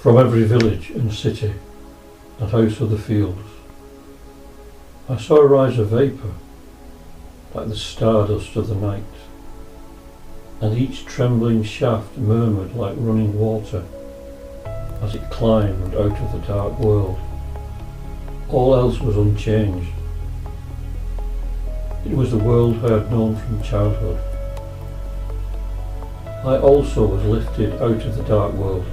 From every village and city and house of the fields, I saw a rise of vapour, like the stardust of the night, and each trembling shaft murmured like running water as it climbed out of the dark world. All else was unchanged. It was the world I had known from childhood. I also was lifted out of the dark world,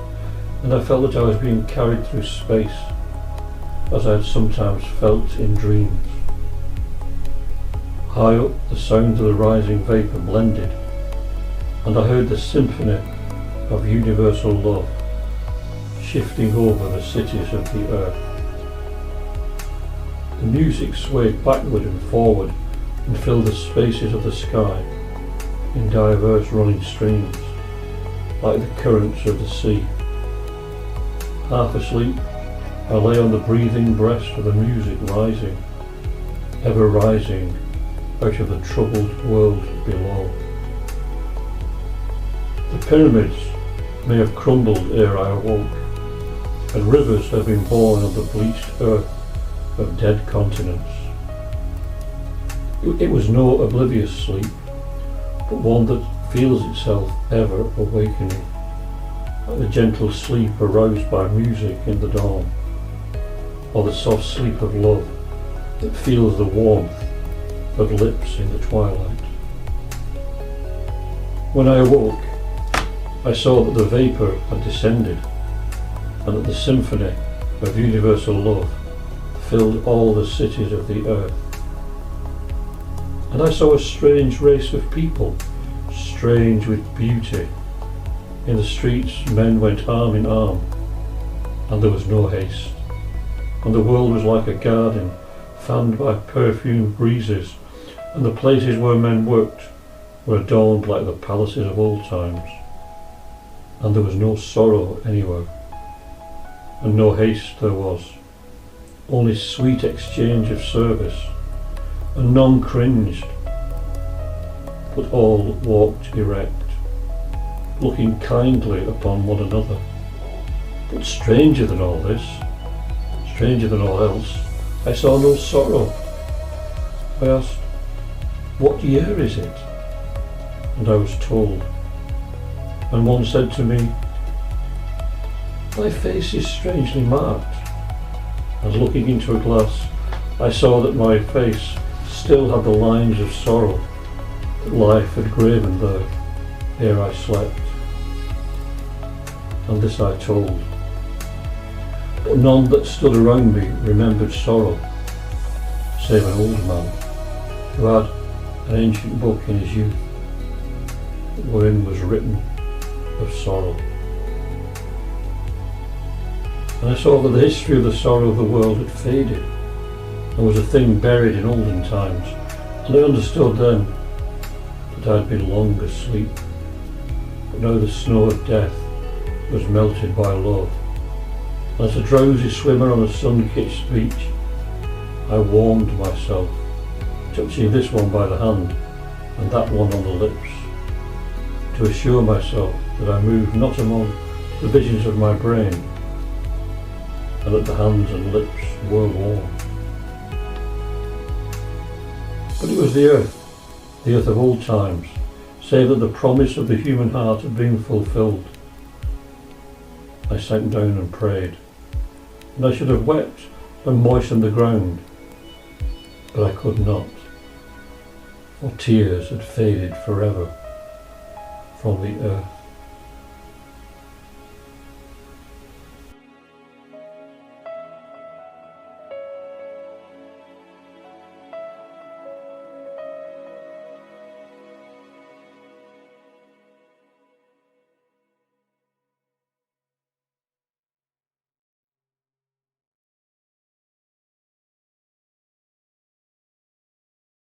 and I felt that I was being carried through space, as I had sometimes felt in dreams. High up, the sound of the rising vapour blended, and I heard the symphony of universal love shifting over the cities of the earth. The music swayed backward and forward and filled the spaces of the sky in diverse running streams, like the currents of the sea. Half asleep, I lay on the breathing breast of the music rising, ever rising out of the troubled world below. The pyramids may have crumbled ere I awoke, and rivers have been born on the bleached earth of dead continents. It was no oblivious sleep, but one that feels itself ever awakening, like the gentle sleep aroused by music in the dawn, or the soft sleep of love that feels the warmth of lips in the twilight. When I awoke, I saw that the vapour had descended, and that the symphony of universal love filled all the cities of the earth. And I saw a strange race of people, strange with beauty. In the streets men went arm in arm, and there was no haste, and the world was like a garden fanned by perfumed breezes, and the places where men worked were adorned like the palaces of old times, and there was no sorrow anywhere, and no haste there was, only sweet exchange of service, and none cringed, but all walked erect, looking kindly upon one another. But stranger than all this, stranger than all else, I saw no sorrow. I asked, "What year is it?" And I was told, and one said to me, "Thy face is strangely marked." And looking into a glass, I saw that my face still had the lines of sorrow that life had graven there ere I slept. And this I told. But none that stood around me remembered sorrow, save an old man who had an ancient book in his youth, wherein was written of sorrow. And I saw that the history of the sorrow of the world had faded, and was a thing buried in olden times, and I understood then that I had been long asleep, but now the snow of death was melted by love. As a drowsy swimmer on a sun-kissed beach, I warmed myself, touching this one by the hand and that one on the lips, to assure myself that I moved not among the visions of my brain, and that the hands and lips were warm. But it was the earth of old times, save that the promise of the human heart had been fulfilled. I sank down and prayed, and I should have wept and moistened the ground, but I could not, for tears had faded forever from the earth.